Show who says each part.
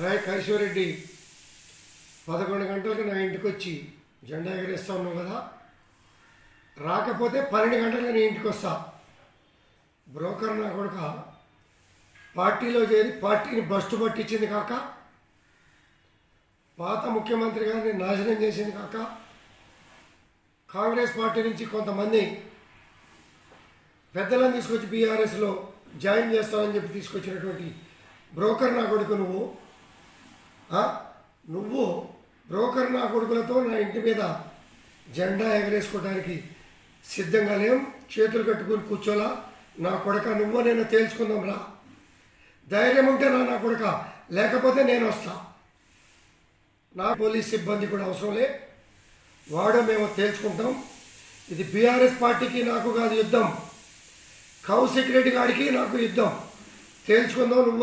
Speaker 1: రాయ్ కైశ్వరెడ్డి 11 గంటలకు నా ఇంటికి వచ్చి జెండా ఎగరేస్తా ఉన్నావు కదా, రాకపోతే 12 గంటలకు నీ ఇంటికి వస్తా. బ్రోకర్ నా కొడుక పార్టీలో చేరి పార్టీని బస్టు పట్టించింది కాక, పాత ముఖ్యమంత్రి గారిని నాశనం చేసింది కాక, కాంగ్రెస్ పార్టీ నుంచి కొంతమంది పెద్దలను తీసుకొచ్చి బీఆర్ఎస్లో జాయిన్ చేస్తామని చెప్పి తీసుకొచ్చినటువంటి బ్రోకర్ నా కొడుకు నువ్వు బ్రోకర్ నా కొడుకులతో నా ఇంటి మీద జెండా ఎగరేసుకోవడానికి సిద్ధంగా లేం. చేతులు కట్టుకుని కూర్చోలా. నా కొడుక నువ్వు నేను తేల్చుకుందాం రా. ధైర్యం ఉంటే నా కొడుక, లేకపోతే నేను వస్తా. నా పోలీస్ సిబ్బంది కూడా అవసరం లే, వాడో మేము తేల్చుకుంటాం. ఇది బీఆర్ఎస్ పార్టీకి నాకు కాదు యుద్ధం, కౌశిక్ రెడ్డి గారికి నాకు యుద్ధం. తేల్చుకుందాం. నువ్వు